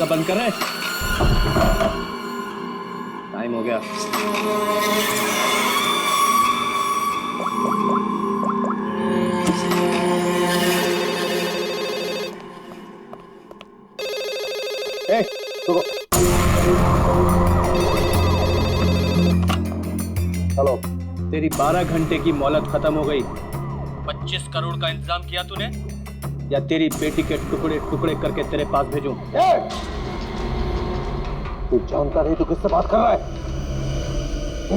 दरवाजा बंद कर रहे। टाइम हो गया। हेलो, तेरी 12 घंटे की मोहलत खत्म हो गई। 25 करोड़ का इंतजाम किया तूने, या तेरी बेटी के टुकड़े टुकड़े करके तेरे पास भेजूं? तू जानता नहीं तू किससे बात कर रहा है?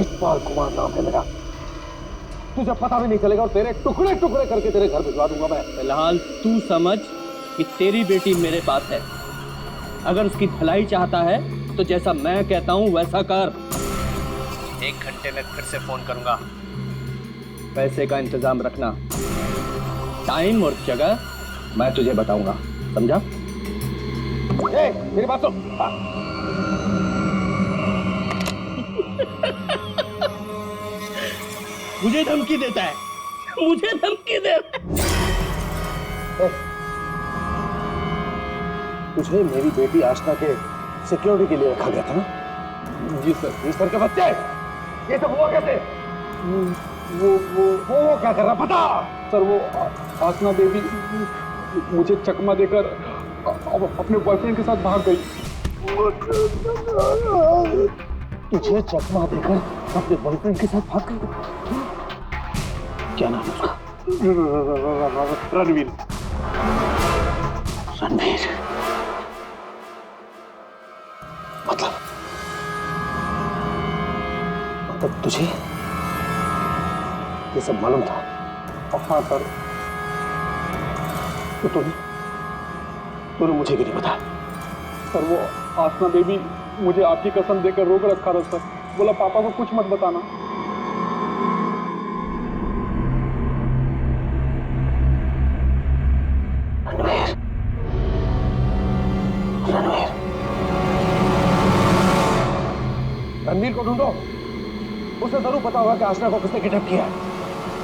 इकबाल कुमार नाम है मेरा। तुझे पता भी नहीं चलेगा और तेरे टुकड़े टुकड़े करके तेरे घर भिजवा दूंगा मैं। फिलहाल तू समझ कि तेरी बेटी मेरे पास है। अगर उसकी भलाई चाहता है तो जैसा मैं कहता हूं वैसा कर। 1 घंटे में फिर से फोन करूंगा। पैसे का इंतजाम रखना। टाइम और जगह मैं तुझे बताऊंगा, समझा? मेरी बात सुन। मुझे धमकी देता है, मुझे धमकी दे रहा है। तुझे मेरी बेटी आशना के सिक्योरिटी के लिए रखा गया था ना? जी सर। जी सर के बच्चे, ये सब हुआ कैसे? वो क्या कर रहा पता? सर वो आसना बेबी मुझे चकमा देकर अपने बॉयफ्रेंड के साथ भाग गई। तुझे चकमा देकर अपने बॉयफ्रेंड के साथ भाग गई? क्या नाम है उसका? रणवीर। रणवीर मतलब तुझे ये सब मालूम था? हाँ सर। तो तूने मुझे क्यों नहीं बताया? सर वो आसना बेबी मुझे आपकी कसम देकर रोक रखा था सर। बोला पापा को कुछ मत बताना। रणवीर, रणवीर, रणवीर को ढूंढो। उसे जरूर पता होगा कि आशना को किसने किडनैप किया है।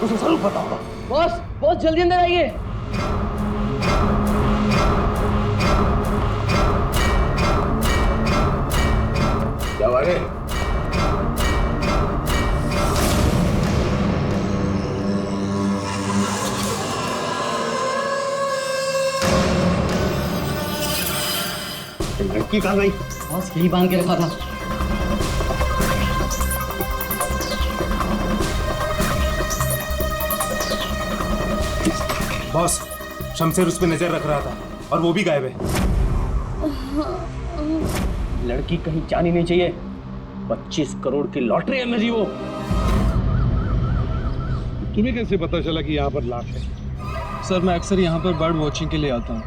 उसे जरूर पता होगा। बॉस, बॉस जल्दी अंदर आइए। क्या हुआ रे? लड़की कहाँ गई? बॉस यही बांध के रखा था। बॉस, शमशेर उस पर नजर रख रहा था और वो भी गायब है। लड़की कहीं जानी नहीं चाहिए। 25 करोड़ की लॉटरी है मेरी वो। तुम्हें कैसे पता चला कि यहाँ पर लाश है? सर मैं अक्सर यहाँ पर बर्ड वॉचिंग के लिए आता हूँ।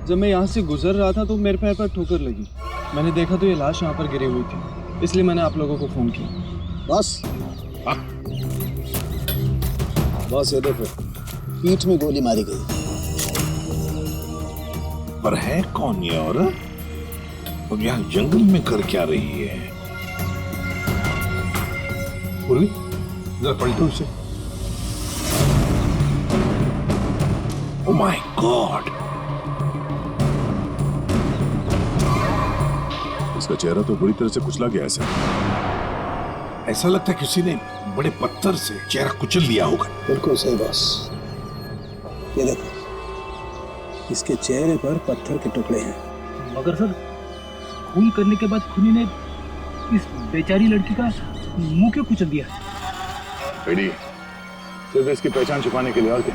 जब मैं यहाँ से गुजर रहा था तो मेरे पैर पर ठोकर लगी। मैंने देखा तो ये लाश यहाँ पर गिरी हुई थी, इसलिए मैंने आप लोगों को फोन किया। बस हाँ? बस ये देखो, पीठ में गोली मारी गई। पर है कौन ये औरत? और यहाँ जंगल में कर क्या रही है? पूर्वी, जरा पलटो उसे। Oh my God! इसका चेहरा तो बुरी तरह से कुचला गया है सर। ऐसा लगता है किसी ने बड़े पत्थर से चेहरा कुचल दिया होगा। बिल्कुल सही बॉस। ये देखो, इसके चेहरे पर पत्थर के टुकड़े हैं। मगर सर, खून करने के बाद खूनी ने इस बेचारी लड़की का मुंह क्यों कुचल दिया? फ्रेडी, सिर्फ इसकी पहचान छुपाने के लिए, और क्या?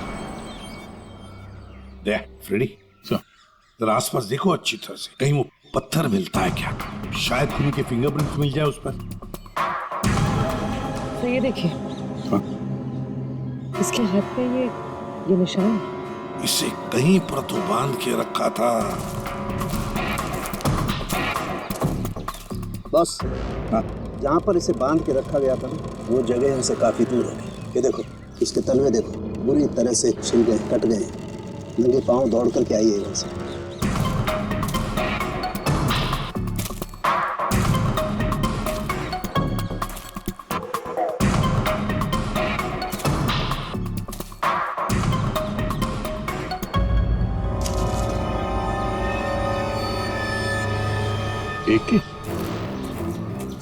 देख फ्रेडी, जरा आसपास देखो अच्छी तरह से, कहीं वो पत्थर मिलता है क्या? शायद खूनी के फिंगरप्रिंट्स मिल जाए उस पर। तो ये देखिए, इसके हाथ पे ये निशान है। इसे कहीं पर तो बांध के रखा था। बस जहाँ पर इसे बांध के रखा गया था वो जगह हमसे काफी दूर होगी। ये देखो, इसके तलवे देखो, बुरी तरह से छिल गए, कट गए। नंगे पांव दौड़ करके आई है वहां से।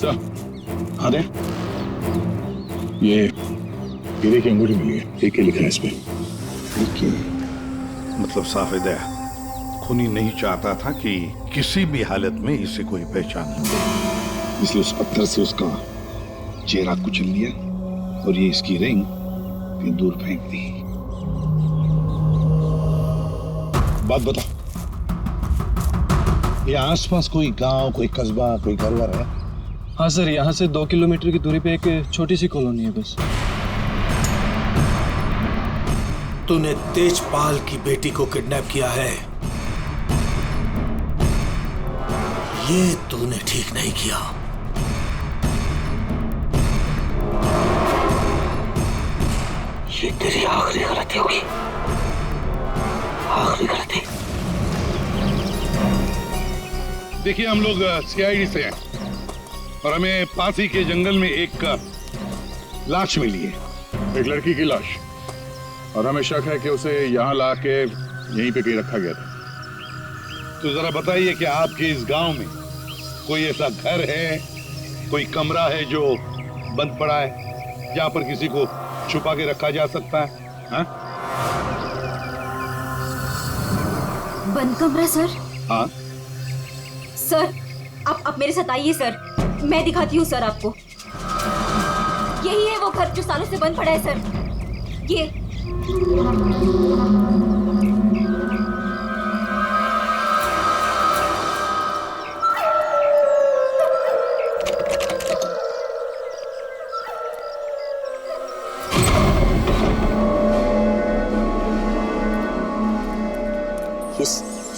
सर हाँ दे। ये हीरे की अंगूठी मिली है, एक लिखा है इस पे। ठीक है, मतलब साफ है, खूनी नहीं चाहता था कि किसी भी हालत में इसे कोई पहचान ले, इसलिए उस पत्थर से उसका चेहरा कुचल लिया और ये इसकी रिंग फिर दूर फेंक दी। बात बता, ये आसपास कोई गांव, कोई कस्बा, कोई घर वर है? हाँ सर, यहाँ से 2 किलोमीटर की दूरी पे एक छोटी सी कॉलोनी है बस। तूने तेजपाल की बेटी को किडनैप किया है, ये तूने ठीक नहीं किया। ये तेरी आखिरी गलती होगी, आखिरी गलती। देखिए, हम लोग सीआईडी से हैं और हमें पास ही के जंगल में एक लाश मिली है, एक लड़की की लाश, और हमें शक है कि उसे यहाँ ला के यहीं पे कहीं रखा गया था। तो जरा बताइए कि आपके इस गांव में कोई ऐसा घर है, कोई कमरा है जो बंद पड़ा है, जहां पर किसी को छुपा के रखा जा सकता है? हाँ? बंद कमरा सर? हाँ सर, आप मेरे साथ आइए सर, मैं दिखाती हूँ सर आपको। यही है वो घर जो सालों से बंद पड़ा है सर। ये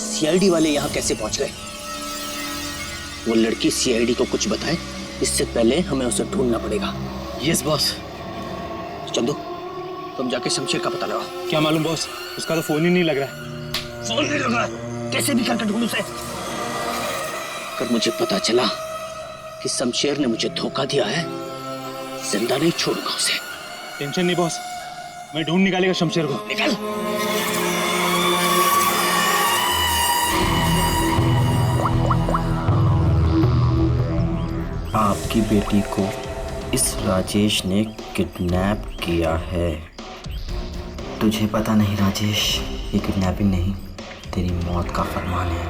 सीआईडी वाले यहाँ कैसे पहुंच गए? वो लड़की सीआईडी को कुछ बताए इससे पहले हमें उसे ढूंढना पड़ेगा। Yes boss. चंदू, तुम जाके शमशेर का पता लगाओ। क्या मालूम बॉस, उसका तो फोन ही नहीं लग रहा है। फोन नहीं लग रहा है? कैसे भी करके ढूंढूं उसे। अगर मुझे पता चला कि शमशेर ने मुझे धोखा दिया है, जिंदा नहीं छोड़ूंगा उसे। टेंशन नहीं बॉस, मैं ढूंढ निकालेगा शमशेर को। निकल। आपकी बेटी को इस राजेश ने किडनैप किया है। तुझे पता नहीं राजेश, ये किडनैपिंग नहीं, तेरी मौत का फरमान है।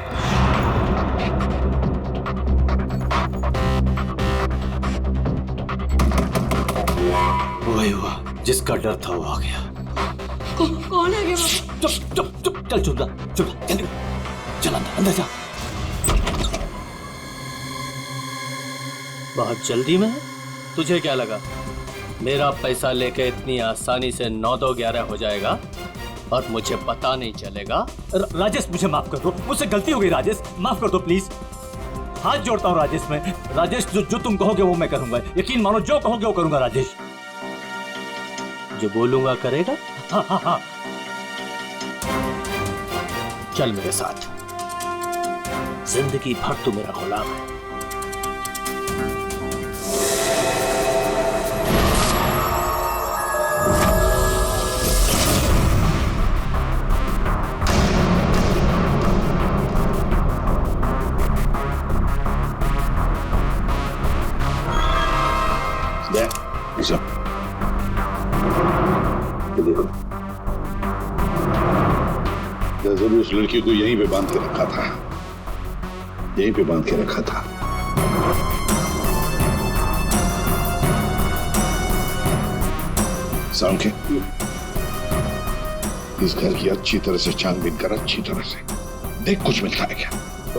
वही हुआ, जिसका डर था वो आ गया। कौन है? चुप चुप चुप, चल चुप चुप, जल्दी चल अंदर जा। बहुत जल्दी में? तुझे क्या लगा मेरा पैसा लेके इतनी आसानी से 9-2-11 हो जाएगा और मुझे पता नहीं चलेगा? राजेश मुझे माफ कर दो, मुझसे गलती हो गई राजेश, माफ कर दो प्लीज। हाथ जोड़ता हूँ राजेश, मैं राजेश जो तुम कहोगे वो मैं करूंगा, यकीन मानो जो कहोगे वो करूंगा राजेश। जो बोलूंगा करेगा? हाँ हाँ हाँ। चल मेरे साथ, जिंदगी भर तू मेरा गुलाम है। देखो, जरूर उस लड़की को यहीं पे बांध के रखा था, यहीं पे बांध के रखा था। सांखे, इस घर की अच्छी तरह से छानबीन कर, अच्छी तरह से देख कुछ मिलता है क्या।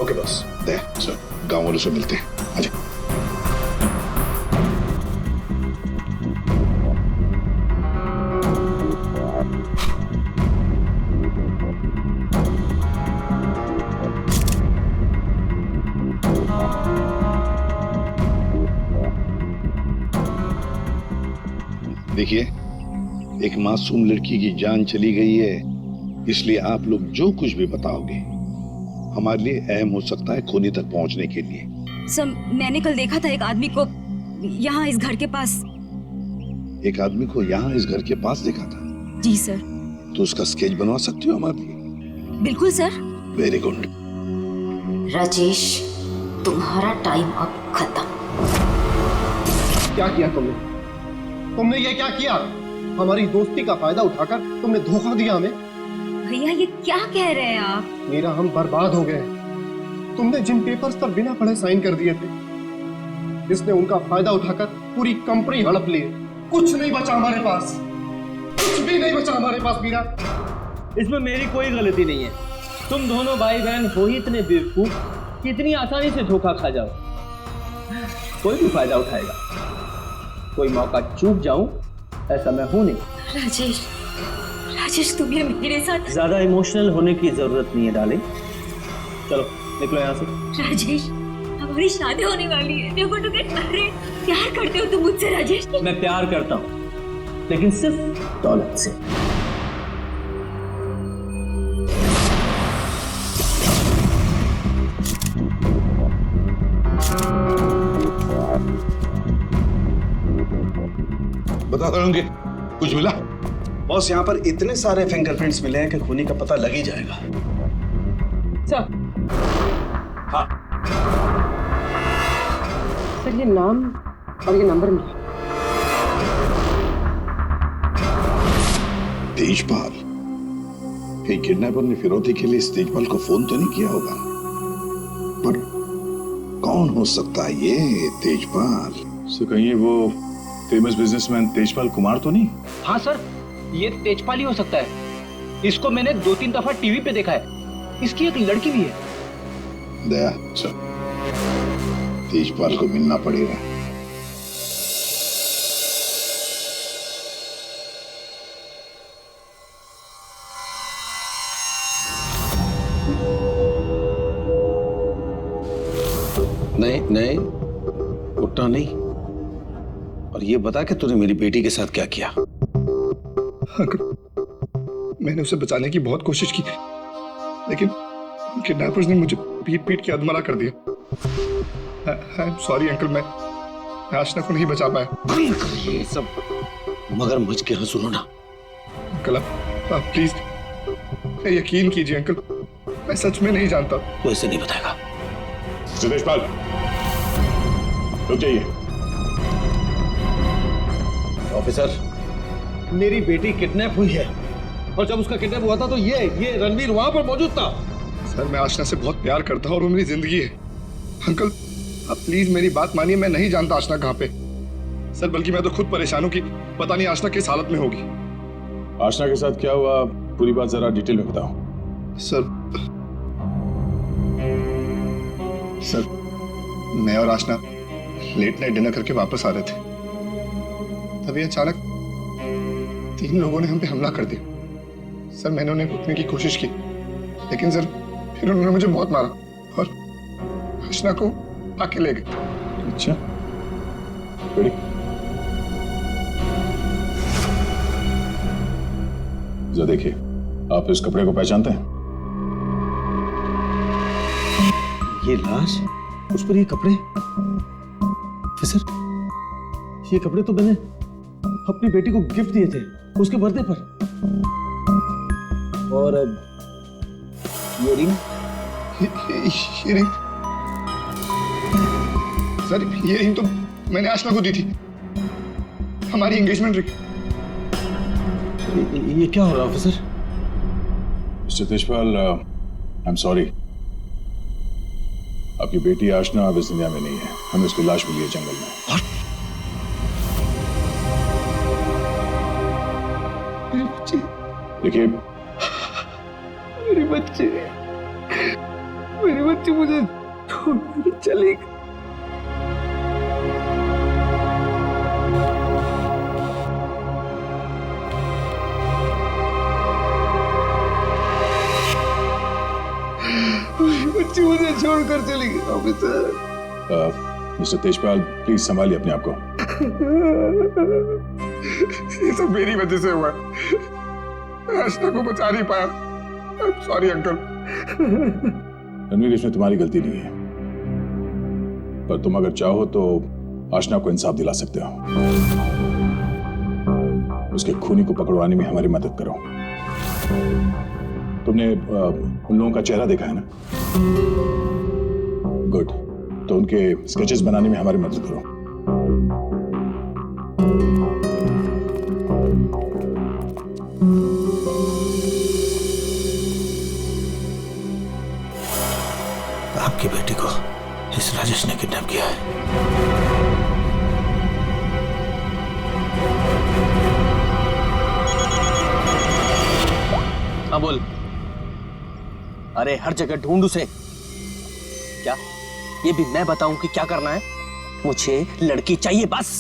Okay boss. दे सर, गांव वालों से मिलते हैं। आजा। देखिए, एक मासूम लड़की की जान चली गई है, इसलिए आप लोग जो कुछ भी बताओगे हमारे लिए अहम हो सकता है खूनी तक पहुंचने के लिए। सर, मैंने कल देखा था एक आदमी को यहाँ इस घर के पास। एक आदमी को यहाँ इस घर के पास देखा था? जी सर। तो उसका स्केच बनवा सकते हो हमारे लिए? बिल्कुल सर। Very good. राजेश, तुम्हारा टाइम अब खत्म। क्या किया तुमने ये क्या किया? हमारी दोस्ती का फायदा उठाकर तुमने धोखा दिया हमें। भैया ये क्या कह रहे हैं आप? मीरा, हम बर्बाद हो गए। तुमने जिन पेपर्स पर बिना पढ़े साइन कर दिए थे, इसने उनका फायदा उठाकर पूरी कंपनी हड़प ली। कुछ नहीं बचा हमारे पास, कुछ भी नहीं बचा हमारे पास मीरा। इसमें मेरी कोई गलती नहीं है। तुम दोनों भाई बहन हो ही इतने बेवकूफ कि इतनी आसानी से धोखा खा जाओ। कोई भी फायदा उठाएगा, कोई मौका चूक जाऊं ऐसा मैं हूं नहीं। राजेश तुम ये मेरे साथ। ज्यादा इमोशनल होने की जरूरत नहीं है डार्लिंग। चलो निकलो यहाँ से। राजेश हमारी शादी होने वाली है। देखो तो अरे प्यार करते हो तुम मुझसे राजेश? मैं प्यार करता हूँ, लेकिन सिर्फ दौलत से। बता दोगे कुछ मिला? बॉस, यहाँ पर इतने सारे फिंगरप्रिंट्स मिले हैं कि खूनी का पता लग ही जाएगा। सर, हाँ, सर ये नाम और ये नंबर मिला। तेजपाल। कहीं किडनैपर ने फिरौती के लिए इस तेजपाल को फोन तो नहीं किया होगा, पर कौन हो सकता है ये तेजपाल? सो कहीं वो फेमस बिजनेसमैन तेजपाल कुमार तो नहीं? हाँ सर, ये तेजपाल ही हो सकता है। इसको मैंने 2-3 दफा टीवी पे देखा है। इसकी एक लड़की भी है। दया, चल तेजपाल को मिलना पड़ेगा। नहीं, उठना नहीं। और ये बता कि तूने मेरी बेटी के साथ क्या किया? मैंने उसे बचाने की बहुत कोशिश की, लेकिन किडनैपर्स ने मुझे पीट के अधमरा कर दिया। आई एम सॉरी अंकल, मैं आशना को नहीं बचा पाया। ये सब मगर मुझ के यहाँ सुनो ना। अंकल आप प्लीज यकीन कीजिए अंकल, मैं सच में नहीं जानता। वो ऐसे नहीं बताएगा। तेजपाल रुक जाइए। ऑफिसर, मेरी बेटी किडनैप हुई है, और जब उसका किडनैप हुआ था तो ये रणवीर वहां पर मौजूद था। सर, मैं आशना से बहुत प्यार करता हूँ और वो मेरी जिंदगी है। अंकल आप प्लीज मेरी बात मानिए, मैं नहीं जानता आशना कहाँ पे। सर बल्कि मैं तो खुद परेशान हूँ कि पता नहीं आशना किस हालत में होगी। आशना के साथ क्या हुआ, पूरी बात जरा डिटेल में बताओ। सर मैं और आशना लेट नाइट डिनर करके वापस आ रहे थे, तभी अचानक 3 लोगों ने हम पे हमला कर दिया। सर मैंने उन्हें रोकने की कोशिश की, लेकिन सर फिर उन्होंने मुझे बहुत मारा और आशना को आके ले गए। अच्छा, रेडी? जरा देखिए, आप इस कपड़े को पहचानते हैं? ये लाश, उस पर ये कपड़े। ऑफिसर, ये कपड़े तो मैंने अपनी बेटी को गिफ्ट दिए थे उसके बर्थडे पर। और ये रिंग, सर ये रिंग तो मैंने आशना को दी थी, हमारी एंगेजमेंट रिंग। ये क्या हो रहा है officer? Mister Tejpal, I am sorry, आपकी बेटी आशना अब इस दुनिया में नहीं है। हमें उसकी लाश मिली है जंगल में। मेरी बच्ची, देखिए, मेरी बच्ची मुझे छोड़ चली गई। बच्ची मुझे छोड़कर चली गई। ऑफिसर, मिस्टर तेजपाल प्लीज संभालिए अपने आप को। ये सब मेरी वजह से हुआ, आशना को बचा नहीं पाया। Sorry uncle. रणवीर, इसमें तुम्हारी गलती नहीं है, पर तुम अगर चाहो तो आशना को इंसाफ दिला सकते हो। उसके खूनी को पकड़वाने में हमारी मदद करो। तुमने उन लोगों का चेहरा देखा है ना? गुड, तो उनके स्केचेस बनाने में हमारी मदद करो। आपकी बेटी को इस राजेश ने किडनैप किया है। हाँ बोल। अरे हर जगह ढूंढ उसे। क्या ये भी मैं बताऊं कि क्या करना है? मुझे लड़की चाहिए बस।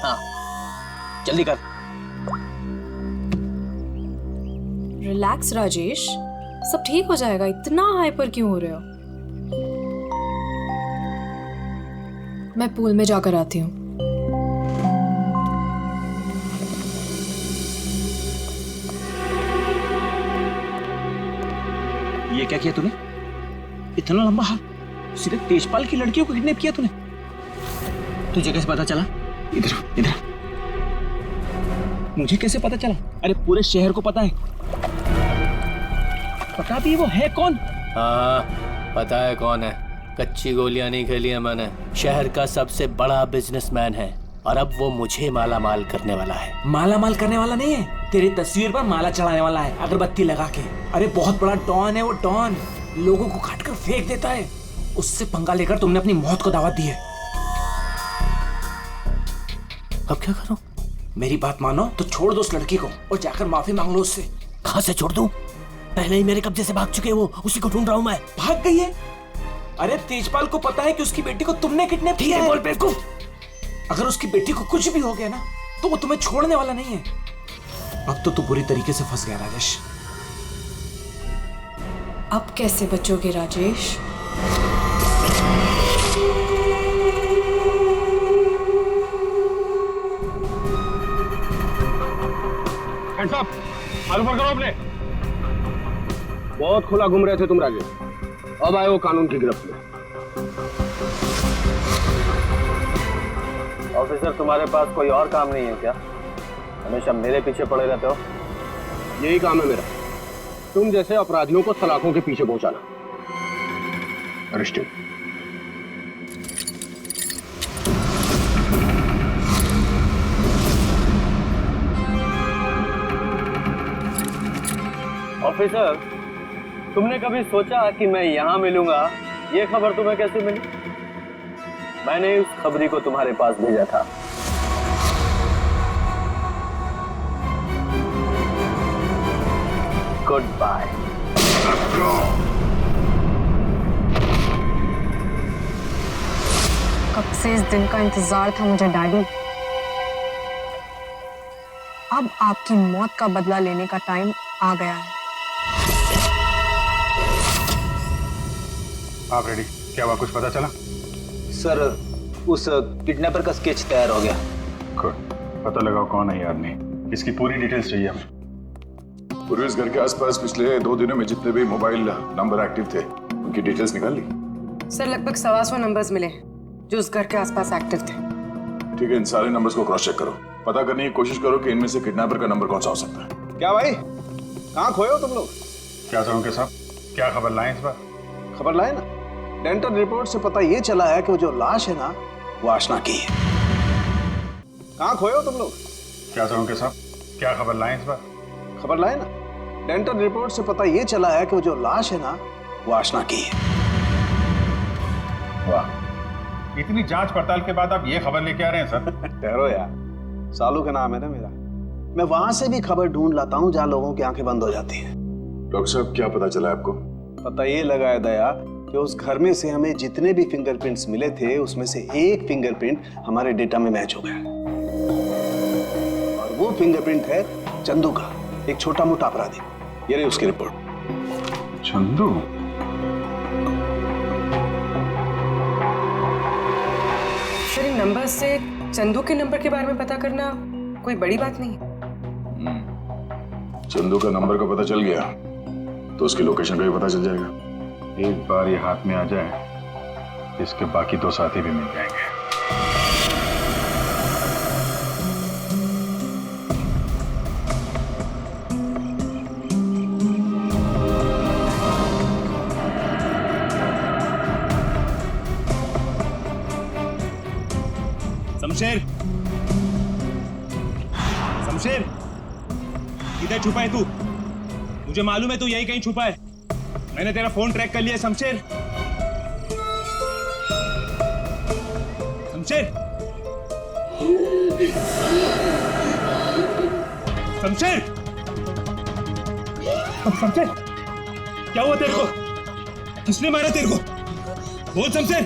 हाँ जल्दी कर। रिलैक्स राजेश, सब ठीक हो जाएगा। इतना हाइपर क्यों हो रहे हो? मैं पूल में जाकर आती हूँ। ये क्या किया तूने? इतना लंबा हाथ, सीधे तेजपाल की लड़कियों को किडनैप किया तूने? तुझे कैसे पता चला? इधर इधर। मुझे कैसे पता चला? अरे पूरे शहर को पता है। पता भी वो है कौन? हाँ पता है कौन है। कच्ची गोलियां नहीं खेली है मैंने। शहर का सबसे बड़ा बिजनेसमैन है और अब वो मुझे माला माल करने वाला है। माला माल करने वाला नहीं है, तेरी तस्वीर पर माला चढ़ाने वाला है, अगरबत्ती लगा के। अरे बहुत बड़ा डॉन है वो, डॉन। लोगों को काट कर फेंक देता है। उससे पंगा लेकर तुमने अपनी मौत को दावत दी है। अब क्या करूं? मेरी बात मानो तो छोड़ दो उस लड़की को और जाकर माफी मांग लो उससे। कहां से छोड़ दूं? पहले ही मेरे कब्जे से भाग चुके हैं वो, उसी को ढूंढ रहा हूं मैं। भाग गई है? अरे तेजपाल को पता है कि उसकी बेटी को तुमने किडनैप किया है। बोल बेवकूफ। अगर उसकी बेटी को कुछ भी हो गया ना तो वो तुम्हें छोड़ने वाला नहीं है। अब तो तू बुरी तरीके से फंस गया राजेश। अब कैसे बचोगे राजेश? मालूम करो अपने। बहुत खुला घूम रहे थे तुम राजेश, अब आए हो कानून की गिरफ्त में। ऑफिसर तुम्हारे पास कोई और काम नहीं है क्या? हमेशा मेरे पीछे पड़े रहते हो। यही काम है मेरा, तुम जैसे अपराधियों को सलाखों के पीछे पहुंचाना। अरेस्टेड। ऑफिसर, तुमने कभी सोचा कि मैं यहां मिलूंगा? ये खबर तुम्हें कैसे मिली? मैंने उस खबरी को तुम्हारे पास भेजा था। Goodbye. कब से इस दिन का इंतजार था मुझे डैडी। अब आपकी मौत का बदला लेने का टाइम आ गया है। आप रेडी? क्या हुआ, कुछ पता चला? सर उस किडनैपर का स्केच तैयार हो गया। गुड, पता लगाओ कौन है ये आदमी। इसकी पूरी डिटेल्स चाहिए हमें। पूरे इस घर के आसपास पिछले 2 दिनों में जितने भी मोबाइल नंबर एक्टिव थे उनकी डिटेल्स निकाल ली? सर लगभग 125 नंबर्स मिले जो उस घर के आसपास एक्टिव थे। ठीक है, इन सारे नंबर्स को क्रॉस चेक करो। पता करने की कोशिश करो कि इनमें से किडनैपर का नंबर कौन सा हो सकता है। क्या भाई, कहाँ खोए हो तुम लोग? क्या सरों साहब, क्या खबर लाएं इस बार? खबर लाए ना, डेंटल रिपोर्ट से पता ये चला है कि वो जो लाश है ना वो आशना की है। कहाँ खोए हो तुम लोग? क्या सरों साहब, क्या खबर लाएं इस बार? खबर लाए ना, डेंटल रिपोर्ट से पता ये चला है कि वो जो लाश है ना वो आशना की है। वाह, इतनी जांच पड़ताल के बाद आप ये खबर लेके आ रहे हैं सर? ठहरो यार, सालू का नाम है ना मेरा। मैं वहां से भी खबर ढूंढ लाता हूँ जहाँ लोगों की आंखें बंद हो जाती हैं। डॉक्टर साहब, क्या पता चला आपको? पता ये लगा है दया कि उस घर में से हमें जितने भी फिंगरप्रिंट्स मिले थे उसमें से एक फिंगरप्रिंट हमारे डेटा में मैच हो गया और वो फिंगरप्रिंट है चंदू का, एक छोटा मोटा अपराधी। ये रही उसकी रिपोर्ट। चंदू? सर इन नंबर से चंदू के नंबर के बारे में पता करना कोई बड़ी बात नहीं है। चंदू का नंबर का पता चल गया तो उसकी लोकेशन का भी पता चल जाएगा। एक बार ये हाथ में आ जाए इसके बाकी 2 साथी भी मिल जाएंगे। शमशेर, शमशेर, किधर छुपा है तू? मुझे मालूम है तू यही कहीं छुपा है। मैंने तेरा फोन ट्रैक कर लिया है शमशेर। शमशेर, शमशेर, शमशेर, क्या हुआ तेरे को? किसने मारा तेरे को? बोल शमशेर।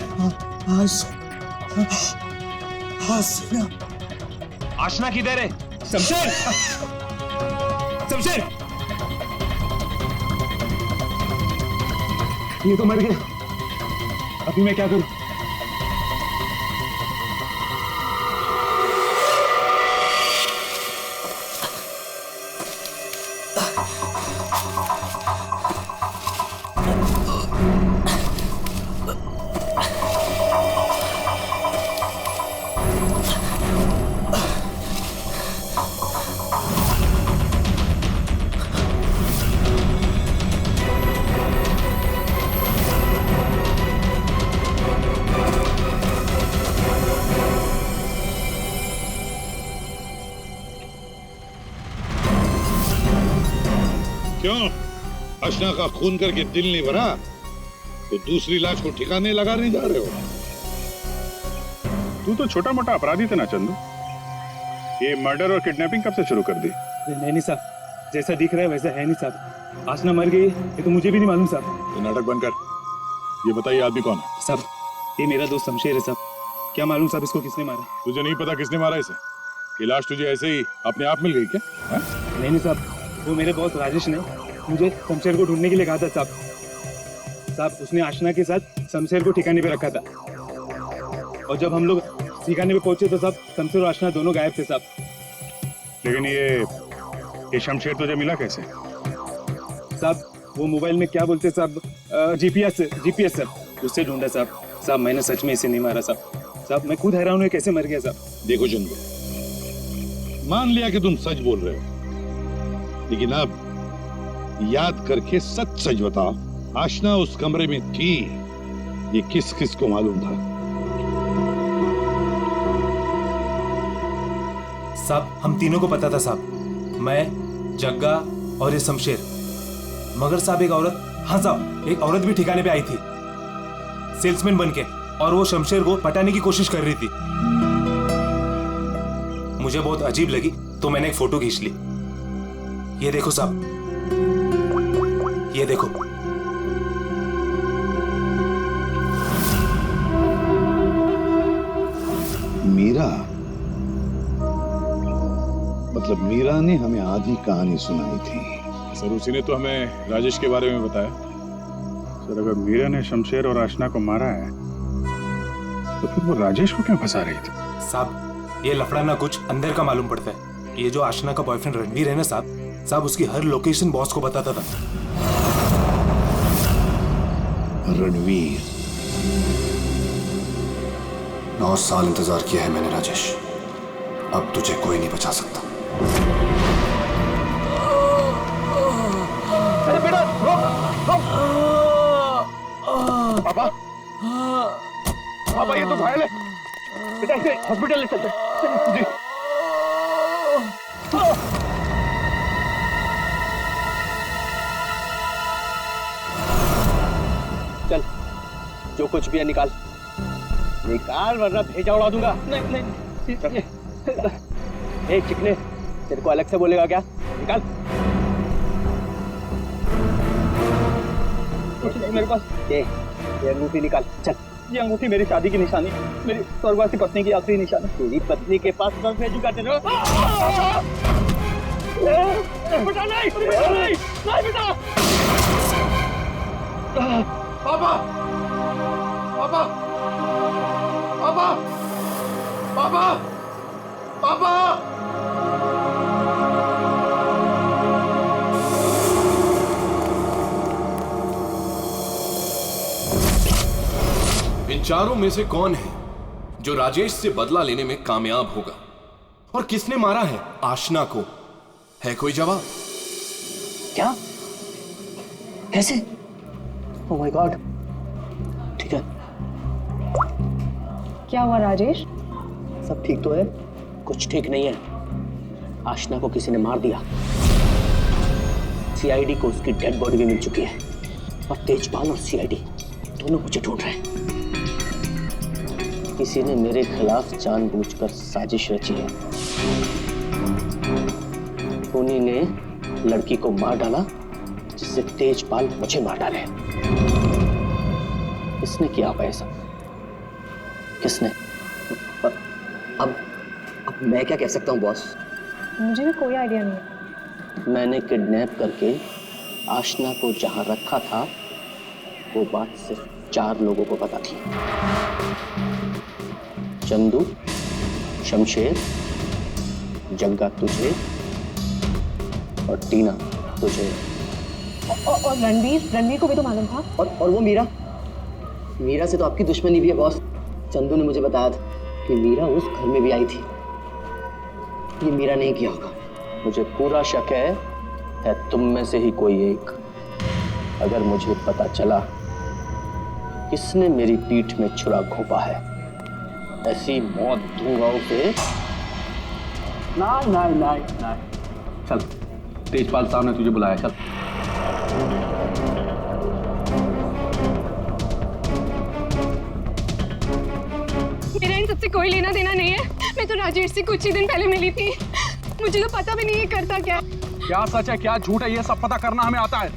आशना किधर है? शमशेर, शमशेर, ये तो मर गया। अभी मैं क्या करूं? क्यों? आशना का खून करके दिल नहीं भरा तो दूसरी लाश को ठिकाने लगा नहीं जा रहे हो? तू तो छोटा मोटा अपराधी थे ना चंदू। ये मर्डर और किडनैपिंग कब से शुरू कर दी? नहीं साहब, जैसा दिख रहा है वैसा है नहीं साहब। आशना मर गई ये तो मुझे भी नहीं मालूम साहब। ये नाटक बंद कर। ये बताइए आदमी कौन है? साहब, ये मेरा दोस्त शमशेर है साहब। क्या मालूम साहब इसको किसने मारा? तुझे नहीं पता किसने मारा इसे? ये लाश तुझे ऐसे ही अपने आप मिल गई क्या? नहीं साहब, वो मेरे बॉस राजेश ने मुझे शमशेर को ढूंढने के लिए कहा था साहब। साहब, उसने आशना के साथ शमशेर को ठिकाने पे रखा था और जब हम लोग ठिकाने पे पहुंचे तो साहब शमशेर और आशना दोनों गायब थे साहब। लेकिन ये शमशेर तुझे मिला कैसे? साहब, वो मोबाइल में क्या बोलते साहब, जीपीएस सर, उससे ढूंढा साहब। साहब, मैंने सच में इसे नहीं मारा साहब। साहब, मैं खुद हैरान हूँ कैसे मर गया साहब। देखो चंदू, मान लिया कि तुम सच बोल रहे हो, लेकिन अब याद करके सच सच बताओ, आशना उस कमरे में थी, ये किस किस को मालूम था? साहब, हम तीनों को पता था साहब, मैं, जग्गा और ये शमशेर। मगर साहब, एक औरत, हाँ साहब, एक औरत भी ठिकाने पे आई थी सेल्समैन बनके, और वो शमशेर को पटाने की कोशिश कर रही थी। मुझे बहुत अजीब लगी तो मैंने एक फोटो खींच ली। ये देखो साहब, ये देखो। मीरा, मतलब मीरा ने हमें आधी कहानी सुनाई थी। सर, उसी ने तो हमें राजेश के बारे में बताया। सर, अगर मीरा ने शमशेर और आशना को मारा है तो फिर वो राजेश को क्यों फंसा रही थी? साहब, ये लफड़ा ना कुछ अंदर का मालूम पड़ता है। ये जो आशना का बॉयफ्रेंड रणवीर है ना साहब, उसकी हर लोकेशन बॉस को बताता था। रणवीर, 9 साल इंतजार किया है मैंने राजेश, अब तुझे कोई नहीं बचा सकता। अरे बेटा, पापा, पापा, ये तो घायल है बेटा, इसे हॉस्पिटल ले चलते हैं। जी। चल, जो कुछ भी है निकाल वरना भेजा उड़ा दूंगा। नहीं, चिकने, तेरे को अलग से बोलेगा क्या? निकाल। कुछ नहीं मेरे पास। ये अंगूठी निकाल। चल। ये अंगूठी मेरी शादी की निशानी, मेरी स्वर्गवासी पत्नी की आखिरी निशानी। तेरी पत्नी के पास कब भेजूंगा तेरे? बेटा नहीं, बेटा। पापा, पापा, पापा, पापा, पापा। इन चारों में से कौन है जो राजेश से बदला लेने में कामयाब होगा? और किसने मारा है आशना को? है कोई जवाब? क्या? कैसे? Oh my God. ठीक है। क्या हुआ राजेश? सब ठीक तो है? कुछ ठीक नहीं है। आशना को किसी ने मार दिया। सीआईडी को उसकी डेड बॉडी भी मिल चुकी है और तेजपाल और सीआईडी दोनों मुझे ढूंढ रहे हैं। किसी ने मेरे खिलाफ जानबूझकर साजिश रची है। उन्हीं ने लड़की को मार डाला जिससे तेजपाल मुझे मार डाले। किसने किया होगा ऐसा? किसने? अब मैं क्या कह सकता हूँ बॉस? मुझे भी कोई आइडिया नहीं है। मैंने किडनैप करके आशना को जहां रखा था वो बात सिर्फ 4 लोगों को पता थी। चंदू, शमशेर, जग्गा तुझे और टीना तुझे। और रणवीर को भी तो मालूम था। और वो मीरा से तो आपकी दुश्मनी भी है बॉस। चंदू ने मुझे बताया था कि मीरा उस घर में भी आई थी। ये मीरा नहीं किया होगा। मुझे पूरा शक है तुम में से ही कोई एक। अगर मुझे पता चला किसने मेरी पीठ में छुरा घोंपा है, ऐसी मौत दूंगा उसे। नहीं। चल, तेजपाल साहब ने तुझे बुलाया, चल। मेरा इन सबसे कोई लेना देना नहीं है। मैं तो राजेश से कुछ ही दिन पहले मिली थी। मुझे तो पता भी नहीं है करता क्या। क्या सच है क्या झूठ है ये सब पता करना हमें आता है।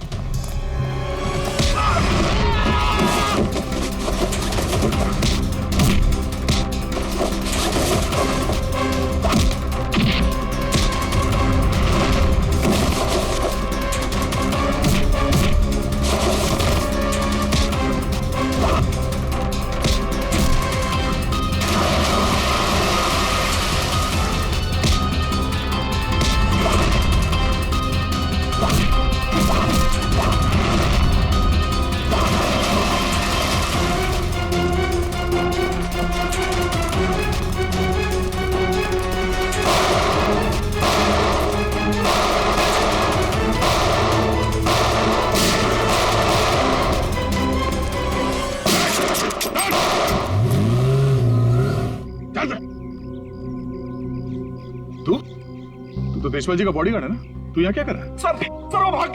तो तेजपाल जी का बॉडीगार्ड है ना? तू यहाँ क्या कर रहा है? सर वो भाग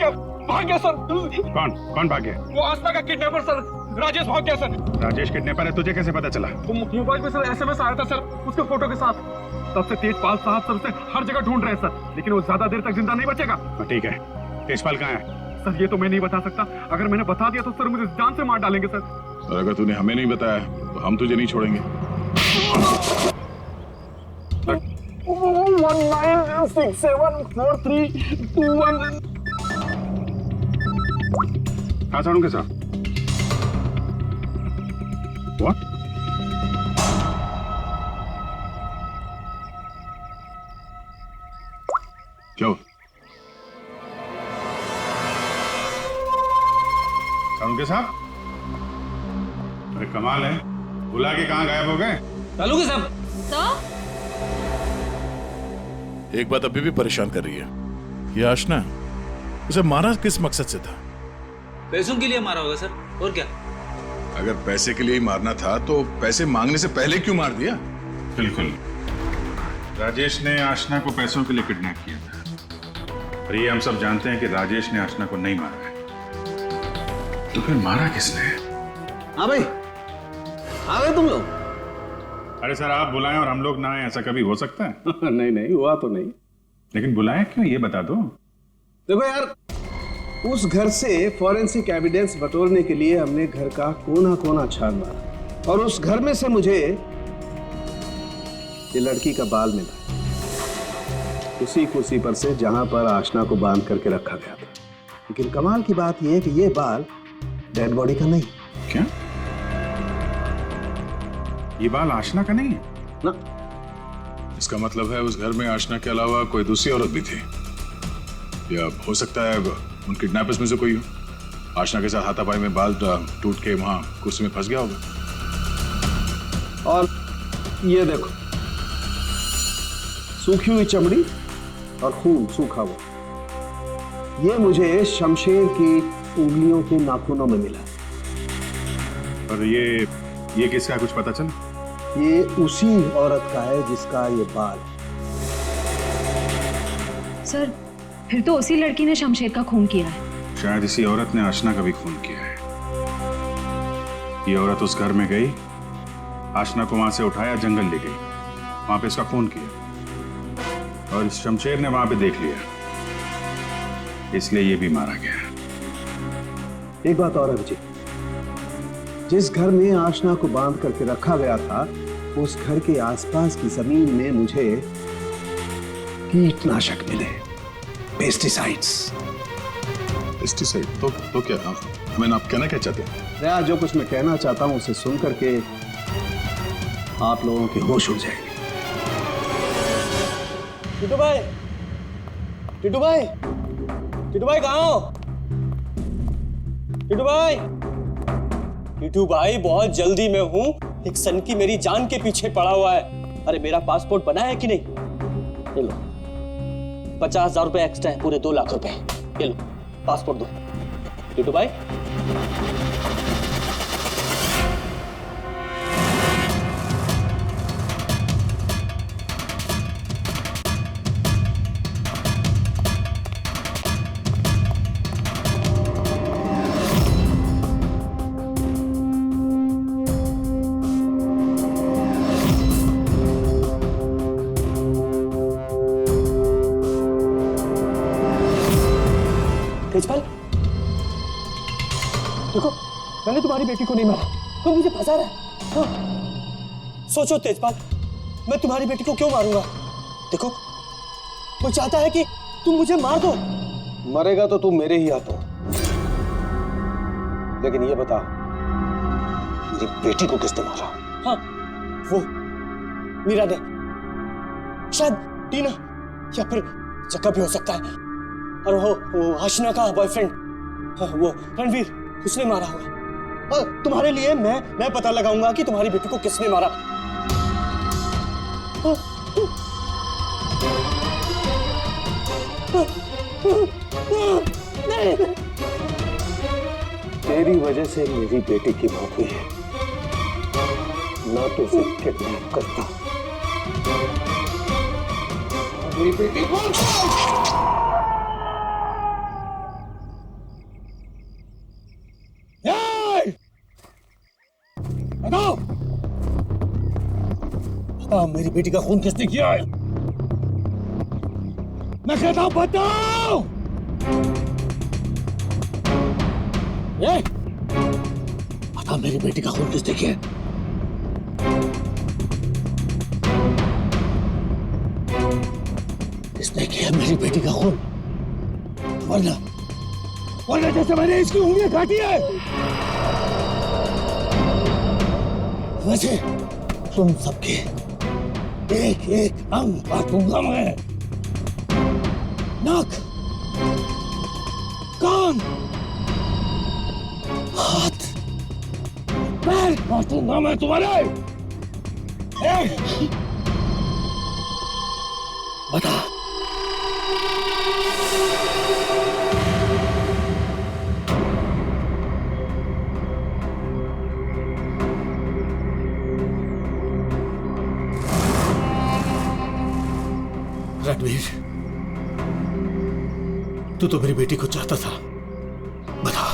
गया सर। कौन भाग गया? वो आस्था का किडनैपर सर, राजेश भाग गया सर। राजेश किडनैपर है, तुझे कैसे पता चला? वो मोबाइल पे सर SMS आया था सर, उसके फोटो के साथ। तब से तेजपाल साहब सर उसे हर जगह ढूंढ रहे हैं सर, लेकिन वो ज्यादा देर तक जिंदा नहीं बचेगा। ठीक है, तेजपाल कहाँ है? सर ये तो मैं नहीं बता सकता। अगर मैंने बता दिया तो सर मुझे जान से मार डालेंगे सर। और अगर तूने हमें नहीं बताया तो हम तुझे नहीं छोड़ेंगे। 19674321। कहाँ साड़ूंगे साहब? What? क्या हुआ? साड़ूंगे साहब? अरे कमाल है, बुला के कहाँ गायब हो गए? सालूके साहब। एक बात अभी भी परेशान कर रही है, ये आशना उसे मारा किस मकसद से था? पैसों के लिए मारा होगा सर, और क्या? अगर पैसे के लिए ही मारना था तो पैसे मांगने से पहले क्यों मार दिया? बिल्कुल, राजेश ने आशना को पैसों के लिए किडनैप किया था, और ये हम सब जानते हैं कि राजेश ने आशना को नहीं मारा है। तो फिर मारा किसने? हाँ भाई, आ गए तुम लोग? अरे सर, आप बुलाएं और हम लोग ना आए, ऐसा कभी हो सकता है? नहीं हुआ तो नहीं। लेकिन बुलाएं क्यों, ये बता दो। देखो यार, उस घर से फॉरेंसिक एविडेंस बटोरने के लिए हमने घर का कोना कोना छान मारा, और उस घर में से मुझे ये लड़की का बाल मिला, उसी कुर्सी पर से जहां पर आशना को बांध करके रखा गया था। लेकिन कमाल की बात यह है कि ये बाल डेड बॉडी का नहीं। क्या? ये बाल आशना का नहीं है ना? इसका मतलब है उस घर में आशना के अलावा कोई दूसरी औरत भी थी, या हो सकता है उन किडनैपर्स में से कोई हो। आशना के साथ हाथापाई में बाल टूट के वहां कुर्सी में फंस गया होगा। और ये देखो, सूखी हुई चमड़ी और खून सूखा हुआ, ये मुझे शमशेर की उंगलियों के नाखूनों में मिला। और ये किसका, कुछ पता चला? ये उसी औरत का है जिसका ये बाल है। सर फिर तो उसी लड़की ने शमशेर का खून किया है। शायद इसी औरत ने आशना का भी खून किया है। ये औरत उस घर में गई, आशना को वहां से उठाया, जंगल ले गई, वहां पे इसका खून किया और शमशेर ने वहां पे देख लिया, इसलिए ये भी मारा गया। एक बात और है विजय, जिस घर में आशना को बांध करके रखा गया था उस घर के आसपास की जमीन में मुझे कीटनाशक मिले, पेस्टिसाइड्स। पेस्टिसाइड? तो क्या मैंने आप कहना क्या चाहते हैं? दया, जो कुछ मैं कहना चाहता हूं उसे सुन करके आप लोगों के होश उड़ जाएंगे। टिटू भाई, टिटू भाई, टिटू भाई कहाँ हो? टिटू भाई, टिटू भाई बहुत जल्दी में हूँ, एक सन की मेरी जान के पीछे पड़ा हुआ है। अरे मेरा पासपोर्ट बना है कि नहीं? ये लो 50,000 रुपए एक्स्ट्रा है, पूरे 2 लाख रुपए। ये लो पासपोर्ट दो। टिटू भाई तेजपाल, देखो मैंने तुम्हारी बेटी को नहीं मारा, तुम मुझे फंसा रहे हो। हाँ। सोचो तेजपाल, मैं तुम्हारी बेटी को क्यों मारूंगा? देखो वो चाहता है कि तुम मुझे मार दो। मरेगा तो तू मेरे ही हाथों, लेकिन ये बता मेरी बेटी को किसने मारा? हाँ वो मीरा ने, शायद टीना या फिर जक्का भी हो सकता है, और वो आशना का बॉयफ्रेंड, वो रणवीर, उसने मारा होगा। और तुम्हारे लिए मैं पता लगाऊंगा कि तुम्हारी बेटी को किसने मारा। तेरी वजह से मेरी बेटी की मौत हुई है, ना तो उसे किडनैप करता। मेरी बेटी को बताओ, बताओ मेरी बेटी का खून किसने किया है? मैं कहता हूं बताओ। ये बताओ मेरी बेटी का खून किसने किया? किसने किया मेरी बेटी का खून? वरना जैसे मैंने इसकी उंगलियां काटी है वैसे तुम सबके एक एक अंग काटूंगा मैं। नाक, कान, हाथ, पैर काटूंगा मैं तुम्हारे। बता रणवीर, तू तो मेरी बेटी को चाहता था, बता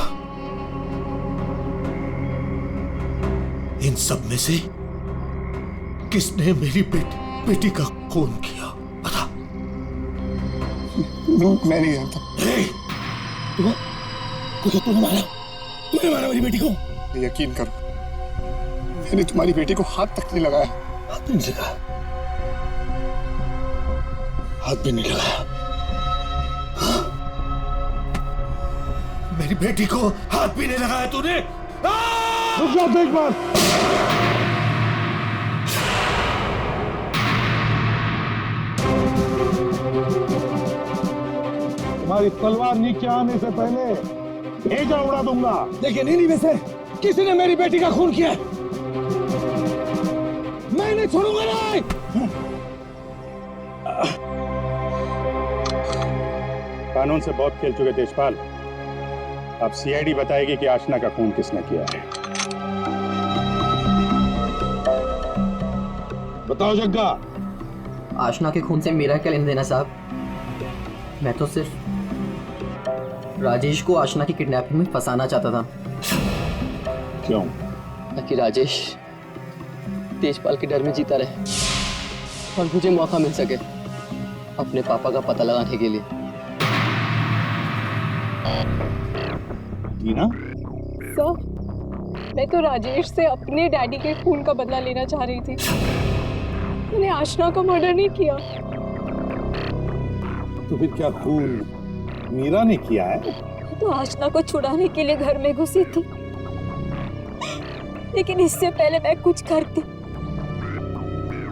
इन सब में से किसने मेरी बेटी का खून किया? बता। मैं नहीं जानता। तूने मारा मेरी बेटी को? यकीन करो, मैंने तुम्हारी बेटी को हाथ तक नहीं लगाया। हाथ नहीं लगाया? हाथ भी नहीं लगाया? मेरी बेटी को हाथ भी नहीं लगाया तूने? रुक जाओ तेजपाल। तुम्हारी तलवार नीचे आने से पहले भेजा उड़ा दूंगा। लेकिन नहीं वैसे किसी ने मेरी बेटी का खून किया, मैं नहीं छोड़ूंगा। नहीं, कानून से बहुत खेल चुके तेजपाल, अब सीआईडी बताएगी कि आशना का खून किसने किया है। बताओ जग्गा। आशना के खून से मेरा क्या लेना देना साहब? मैं तो सिर्फ राजेश को आशना की किडनैपिंग में फंसाना चाहता था। क्यों? ताकि राजेश तेजपाल के डर में जीता रहे और मुझे मौका मिल सके अपने पापा का पता लगाने के लिए। टीना? सर, मैं तो राजेश से अपने डैडी के खून का बदला लेना चाह रही थी। मैंने आशना का मर्डर नहीं किया। तो फिर क्या खून मीरा ने किया है? तो आशना को छुड़ाने के लिए घर में घुसी थी, लेकिन इससे पहले मैं कुछ करती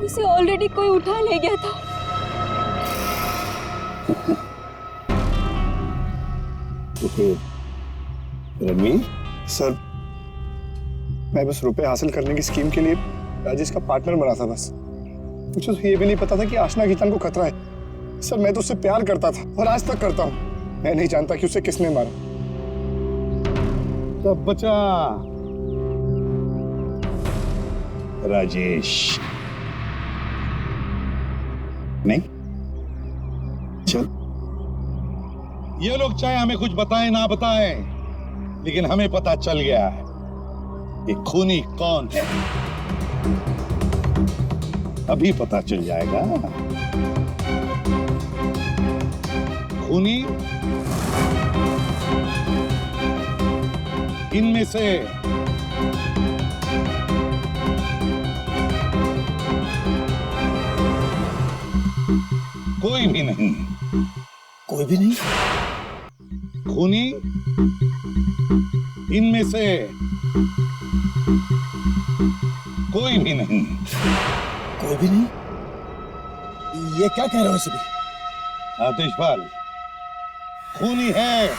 उसे ऑलरेडी कोई उठा ले गया था। तो फिर रणवीर? सर, मैं बस रुपए हासिल करने की स्कीम के लिए राजेश का पार्टनर बना था बस। मुझे तो ये भी नहीं पता था कि आशना की जान को खतरा है। सर, मैं तो उससे प्यार करता था और आज तक करता हूँ। मैं नहीं जानता कि उसे किसने मारा। तब बचा राजेश। नहीं? चल, ये लोग चाहे हमें कुछ बताएं ना बताएं, लेकिन हमें पता चल गया है ये खूनी कौन है। अभी पता चल जाएगा। खूनी इनमें से कोई भी नहीं। कोई भी नहीं? खूनी इनमें से कोई भी नहीं। कोई भी नहीं? ये क्या कह रहे हो सभी? आतिशपाल, खूनी है।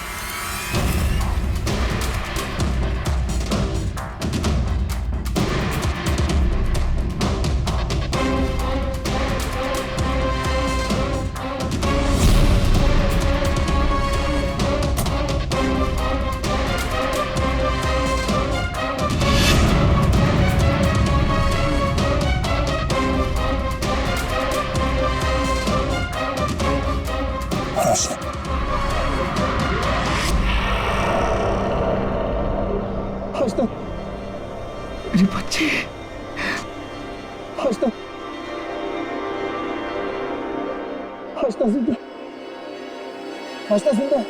मेरे बच्चे, आशना जिंदा, आशना जिंदा।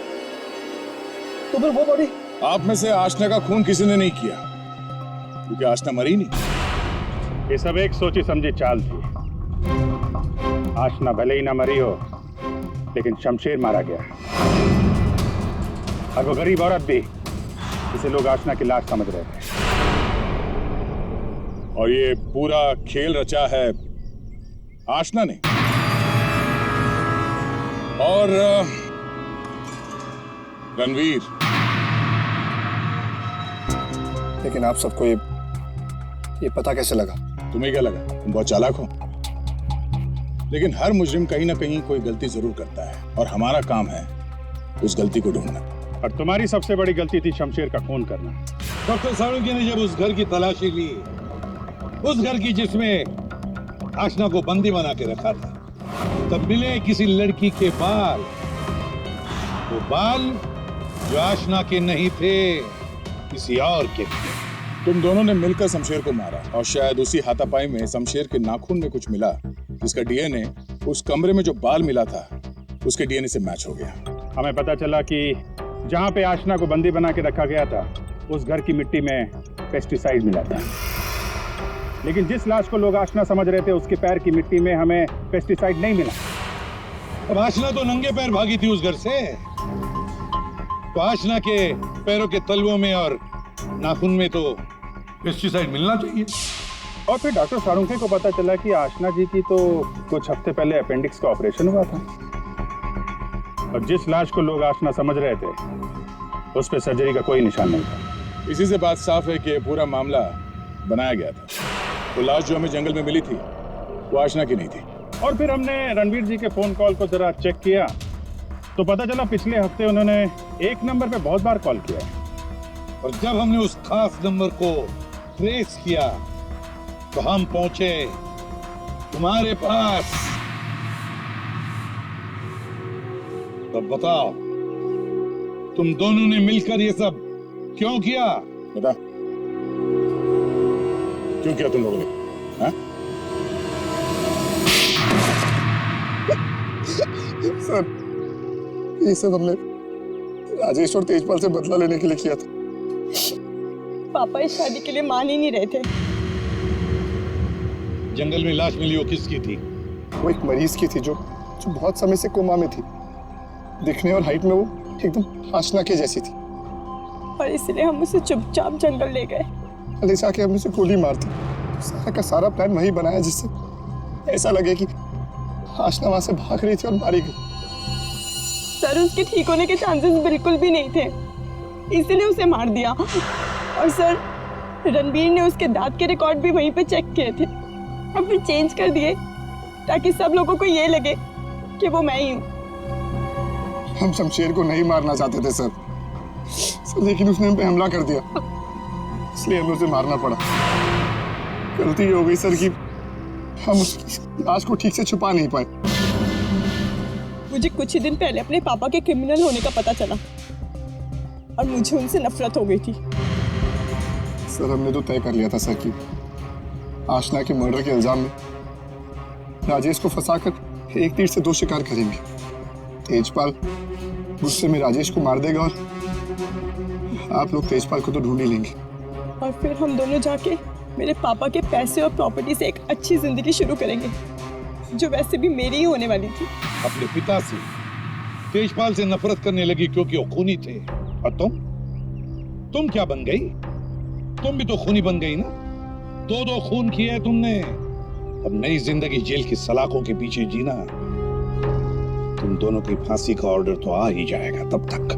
तो फिर वो बॉडी? आप में से आशना का खून किसी ने नहीं किया, क्योंकि आशना मरी नहीं। ये सब एक सोची समझी चाल थी। आशना भले ही ना मरी हो, लेकिन शमशेर मारा गया। और वो गरीब औरत भी, जिसे लोग आशना की लाश समझ रहे थे। और ये पूरा खेल रचा है आशना ने। और रणवीर। लेकिन आप सबको ये पता कैसे लगा? तुम्हें क्या लगा तुम बहुत चालाक हो? लेकिन हर मुजरिम कहीं ना कहीं कोई गलती जरूर करता है, और हमारा काम है उस गलती को ढूंढना। और तुम्हारी सबसे बड़ी गलती थी शमशेर का खून करना। डॉक्टर सालुंके ने जब उस घर की तलाशी ली, उस घर की जिसमें आशना को बंदी बना के रखा था, तब मिले किसी लड़की के बाल। वो बाल जो आशना के नहीं थे, किसी और के थे। तुम दोनों ने मिलकर शमशेर को मारा, और शायद उसी हाथापाई में शमशेर के नाखून में कुछ मिला, जिसका डीएनए उस कमरे में जो बाल मिला था उसके डीएनए से मैच हो गया। हमें पता चला कि जहां पे आशना को बंदी बना के रखा गया था, उस घर की मिट्टी में पेस्टिसाइड मिला था। लेकिन जिस लाश को लोग आशना समझ रहे थे, उसके पैर की मिट्टी में हमें पेस्टिसाइड नहीं मिला। अब आशना तो नंगे पैर भागी थी उस घर से, तो आशना के पैरों के तलवों में और नाखून में तो पेस्टिसाइड मिलना चाहिए। और फिर डॉक्टर सालुंके को पता चला कि आशना जी की तो कुछ हफ्ते पहले अपेंडिक्स का ऑपरेशन हुआ था, और जिस लाश को लोग आशना समझ रहे थे, उस पर सर्जरी का कोई निशान नहीं था। इसी से बात साफ है कि पूरा मामला बनाया गया था। तो लाश जो हमें जंगल में मिली थी, वो आशना की नहीं थी। और फिर हमने रणवीर जी के फोन कॉल को जरा चेक किया, तो पता चला पिछले हफ्ते उन्होंने एक नंबर पे बहुत बार कॉल किया है। और जब हमने उस खास नंबर को ट्रेस किया, तो हम पहुंचे तुम्हारे पास। तब बताओ, तुम दोनों ने मिलकर ये सब क्यों किया? बता, क्यों किया तुम लोगों ने? हाँ? सर, ये सब हमने राजेश और तेजपाल से बदला लेने के लिए किया था। पापा इस शादी के लिए मान ही नहीं रहे थे। जंगल में लाश मिली, वो किसकी थी? वो एक मरीज की थी जो बहुत समय से कोमा में थी। दिखने और हाइट में वो एकदम आशना के जैसी थी। और इसलिए हम उसे चुपचाप जंगल ले गए। ले जाके हम उसे गोली मार दी। सारा का सारा प्लान वही बनाया जिससे ऐसा लगे कि आशना वहां से भाग रही थी और मारी गई। सर, उसके ठीक होने के चांसेस बिल्कुल भी नहीं थे, इसलिए उसे मार दिया। और सर, रणबीर ने उसके दांत के रिकॉर्ड भी वहीं पे चेक किए थे और फिर चेंज कर दिए ताकि सब लोगों को ये लगे कि वो मैं ही हूँ। हम शमशेर को नहीं मारना चाहते थे सर, लेकिन उसने हम पे हमला कर दिया, इसलिए हमें उसे मारना पड़ा। गलती हो गई सर कि हम उसकी लाश को ठीक से छुपा नहीं पाए। मुझे कुछ ही दिन पहले अपने पापा के क्रिमिनल होने का पता चला और मुझे उनसे नफरत हो गई थी। सर, हमने तो तय कर लिया था सर कि आशना के मर्डर के इल्जाम में राजेश को फंसाकर एक तीर से दो शिकार करेंगे। तेजपाल गुस्से में राजेश को मार देगा और आप लोग तेजपाल को तो ढूंढ ही लेंगे। और फिर हम दोनों जाके मेरे पापा के पैसे और प्रॉपर्टी से एक अच्छी जिंदगी शुरू करेंगे, जो वैसे भी मेरी ही होने वाली थी। अपने पिता से, तेजपाल से नफरत करने लगी क्योंकि वो खूनी थे। और तुम क्या बन गई? तुम भी तो खूनी बन गई ना। दो खून किए तुमने। अब नई जिंदगी जेल की सलाखों के पीछे जीना। तुम दोनों की फांसी का ऑर्डर तो आ ही जाएगा तब तक।